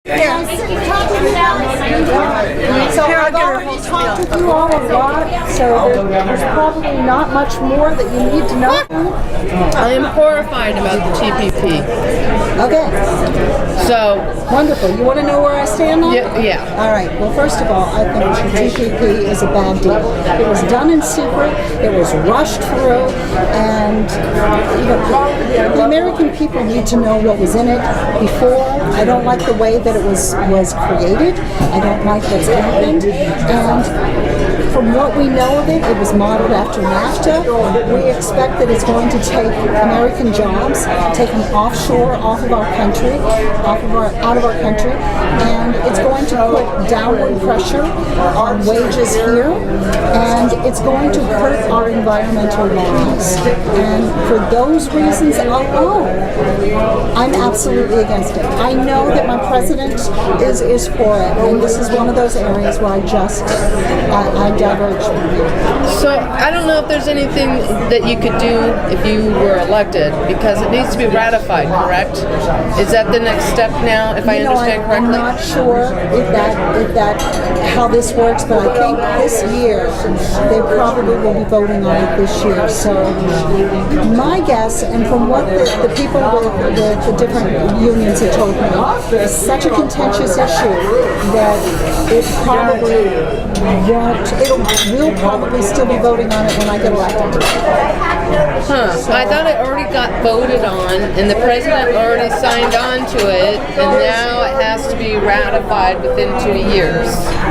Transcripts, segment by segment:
So I've already talked with you all a lot, so there's probably not much more that you need to know. I am horrified about the TPP. Okay. So wonderful. You want to know where I stand on it? Yeah. All right. Well, first of all, I think the TPP is a bad deal. It was done in secret. It was rushed through, and the American people need to know what was in it before. I don't like the way that it was created. I don't like what's happened, and from what we know of it, it was modeled after NAFTA. We expect that it's going to take American jobs, take them offshore, out of our country, and it's going to put downward pressure on wages here, and it's going to hurt our environmental laws. And for those reasons alone, I'm absolutely against it. I know that my president is for it, and this is one of those areas where I diverge from it. So I don't know if there's anything that you could do if you were elected, because it needs to be ratified, correct? Is that the next step now, if I understand correctly? I'm not sure if that how this works, but I think this year they probably will be voting on it this year. So my guess, and from what the people with the different unions have told me, it's such a contentious issue that it probably we'll probably still be voting on it when I get elected. So I thought it already got voted on, and the president already signed on to it, and now it has to be ratified within 2 years.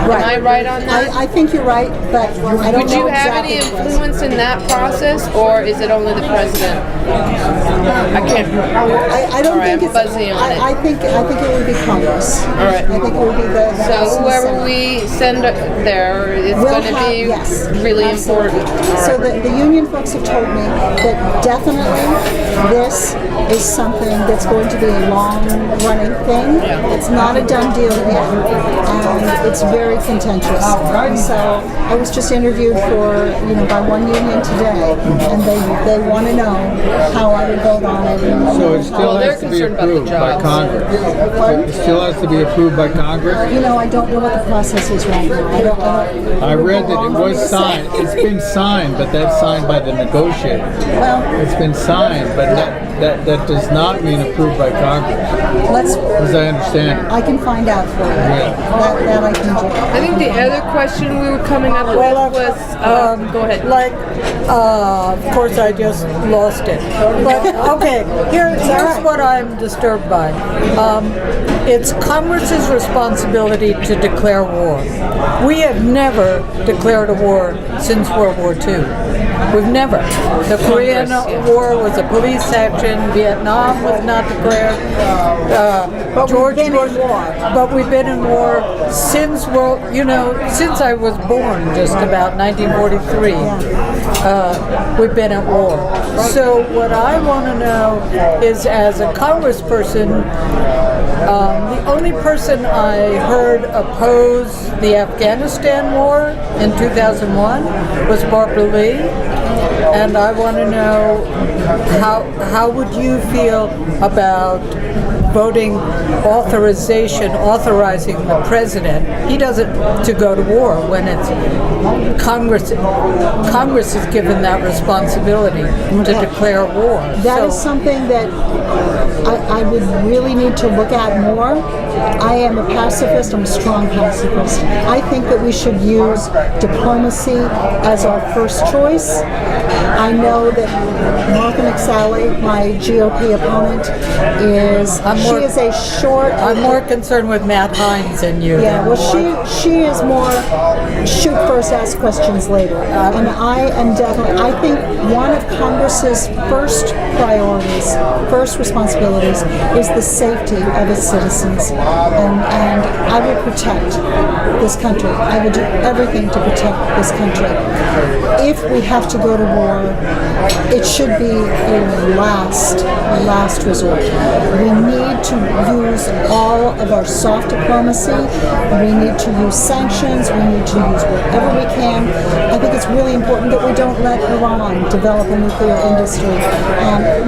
Right. Am I right on that? I think you're right, but I don't Would you know have exactly any influence in that process, or is it only the president? I can't. I don't think it's fuzzy on it. I think it would be Congress. All right. I think it would be the So House and whoever Senate. we send there is We'll going to have- be yes, really absolutely. important. So the union folks have told me that definitely this is something that's going to be a long-running thing. It's not a done deal yet, and it's very contentious. So I was just interviewed by one union today, and they want to know how I would vote on it. So it still has to be approved by Congress. It still has to be approved by Congress? I don't know what the process is right now. I read that it was signed. It's been signed, but that's signed by the negotiator. Well, It's been signed, but that does not mean approved by Congress, as I understand it. I can find out for you. Yeah. That I can do. I think the other question we were coming up with was, go ahead. Of course I just lost it. But okay, here's what I'm disturbed by. It's Congress's responsibility to declare war. We have never declared a war since World War II. We've never. The Korean War was a police action. Vietnam was not declared. But we've been in war. But we've been in war since since I was born, just about 1943. We've been at war. So what I want to know is, as a congressperson, the only person I heard oppose the Afghanistan war in 2001 was Barbara Lee, and I want to know how would you feel about voting authorizing the president. He doesn't to go to war when it's Congress. Congress is given that responsibility to declare war. That is something that I would really need to look at more. I am a pacifist. I'm a strong pacifist. I think that we should use diplomacy as our first choice. I know that Martha McSally, my GOP opponent, she is a short. I'm more concerned with Matt Hines than you. Yeah, well, she is more shoot first, ask questions later. And I am definitely. I think one of Congress's first priorities, first responsibilities, is the safety of its citizens, and I will protect this country. I will do everything to protect this country. If we have to go to war, war. It should be a last resort. We need to use all of our soft diplomacy. We need to use sanctions. We need to use whatever we can. I think it's really important that we don't let Iran develop a nuclear industry,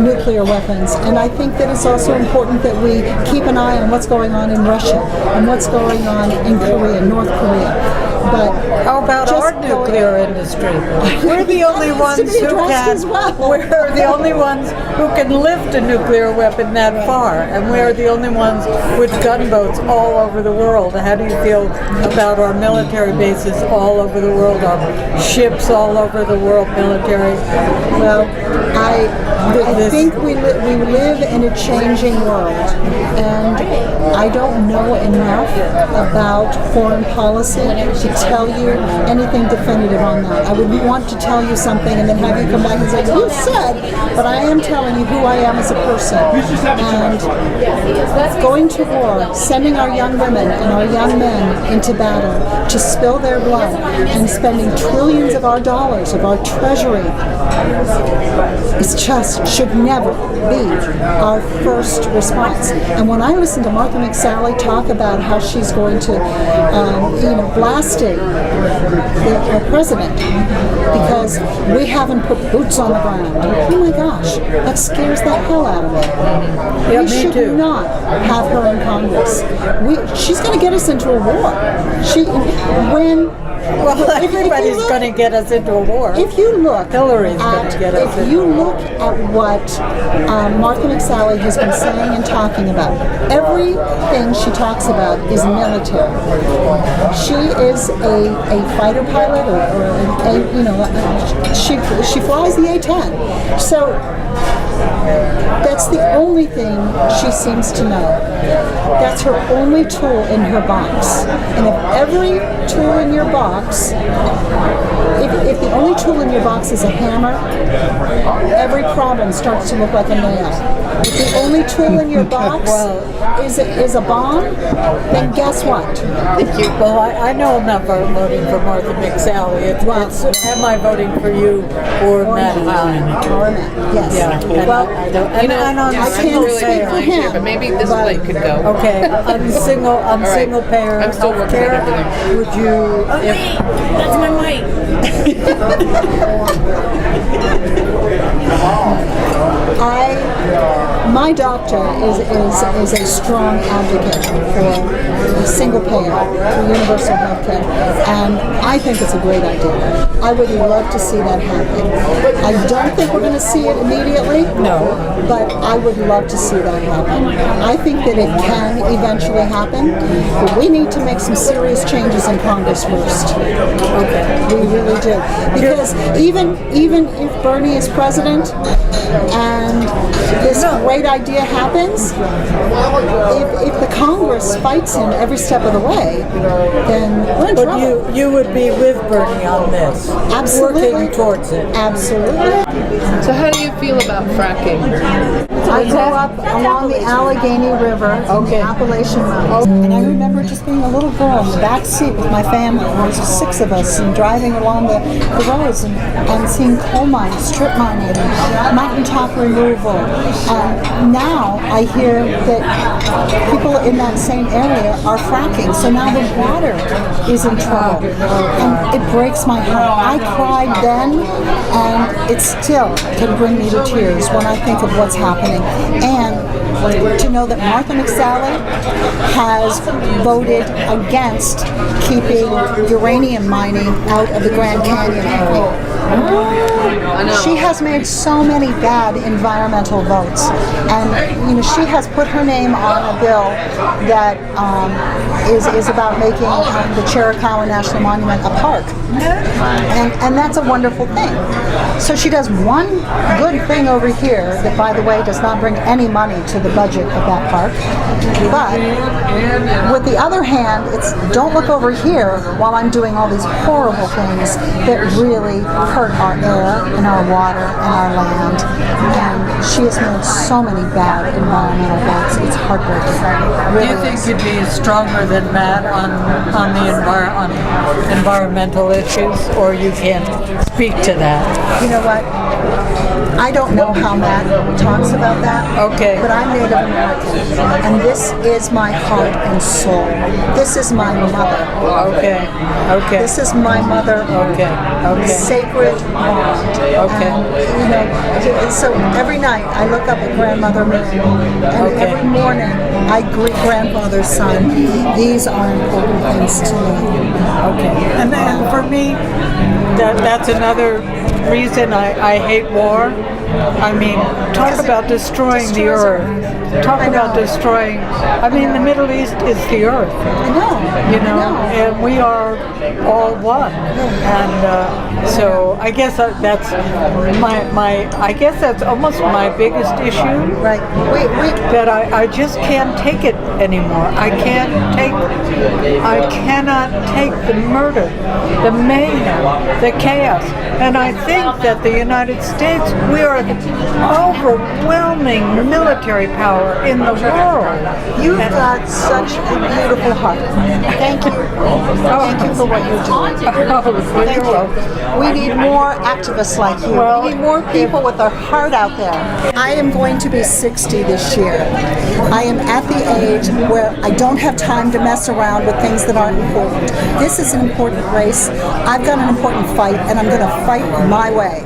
nuclear weapons. And I think that it's also important that we keep an eye on what's going on in Russia and what's going on in Korea, North Korea. But how about our nuclear industry? We're the only ones who can. We're the only ones who can lift a nuclear weapon that far, and we're the only ones with gunboats all over the world. How do you feel about our military bases all over the world, our ships all over the world, military? Well, I think we live in a changing world, and I don't know enough about foreign policy to tell you anything definitive on that. I would want to tell you something and then have you come back and say, you said, but I am telling you who I am as a person. And going to war, sending our young women and our young men into battle to spill their blood and spending trillions of our dollars, of our treasury, it's just should never be our first response. And when I listen to Martha McSally talk about how she's going to, blast the president because we haven't put boots on the ground. Oh my gosh, that scares the hell out of me. Yeah, we should not have her in Congress. She's going to get us into a war. Well, everybody's going to get us into a war. If you look, Hillary's going to get us into a war. If you look at what Martha McSally has been saying and talking about, everything she talks about is military. She is a fighter pilot, she flies the A-10. So that's the only thing she seems to know. That's her only tool in her box. And if every tool in your box, if the only tool in your box is a hammer, every problem starts to look like a nail. If the only tool in your box is a bomb, then guess what? Thank you. Well, I know I'm not voting for Martha McSally. It's am I voting for you or Matt Hine? Or Matt, yes. Yeah. Well, I I can't speak for him. But maybe this plate could go. Okay, on single payer I'm still working on everything. Would you? That's my mic. My doctor is a strong advocate for single payer, for universal health care, and I think it's a great idea. I would love to see that happen. I don't think we're going to see it immediately, No. but I would love to see that happen. I think that it can eventually happen, but we need to make some serious changes in Congress first. Okay. We really do. Because even if Bernie is president and this great idea happens, if the Congress fights him every step of the way, then we're in trouble. But you would be with Bernie on this, Absolutely. working towards it. Absolutely. So how do you feel about fracking? I grew up along the Allegheny River in the Appalachian Mountains. And I remember just being a little girl in the back seat with my family. There was 6 of us and driving along the roads and seeing coal mines, strip mining, and mountaintop removal. Now I hear that people in that same area are fracking. So now the water is in trouble. And it breaks my heart. I cried then, and it still can bring me to tears when I think of what's happening. And to know that Martha McSally has voted against keeping uranium mining out of the Grand Canyon area. She has made so many bad environmental votes, and she has put her name on a bill that is about making the Chiricahua National Monument a park, and that's a wonderful thing. So she does one good thing over here that, by the way, does not bring any money to the budget of that park, but with the other hand, it's don't look over here while I'm doing all these horrible things that really hurt our air and our water and our land. And she has made so many bad environmental votes. It's heartbreaking. It Do really you think is. you'd be stronger than Matt on environmental issues, or you can't speak to that? You know what? I don't know how Matt talks about that. Okay. But I'm Native American, and this is my heart and soul. This is my mother. Okay. Okay. This is my mother. Okay. Okay. Sacred bond. Okay. And, you know, so every night I look up at Grandmother Moon, and Okay. every morning I greet Grandfather's son. These are important things to me. Okay. And then for me, that's another reason I hate war. I mean, talk about destroying the earth. Talk about destroying. I mean, the Middle East is the earth. I know. You know, and we are all one. And so I guess that's I guess that's almost my biggest issue. Right. That I just can't take it anymore. I cannot take the murder, the mayhem, the chaos. And I think that the United States, we are the overwhelming military power in the world. You've got such a beautiful heart. Thank you. Thank you for what you're doing. Thank you. We need more activists like you. We need more people with their heart out there. I am going to be 60 this year. I am at the age where I don't have time to mess around with things that aren't important. This is an important race. I've got an important fight, and I'm going to fight my way.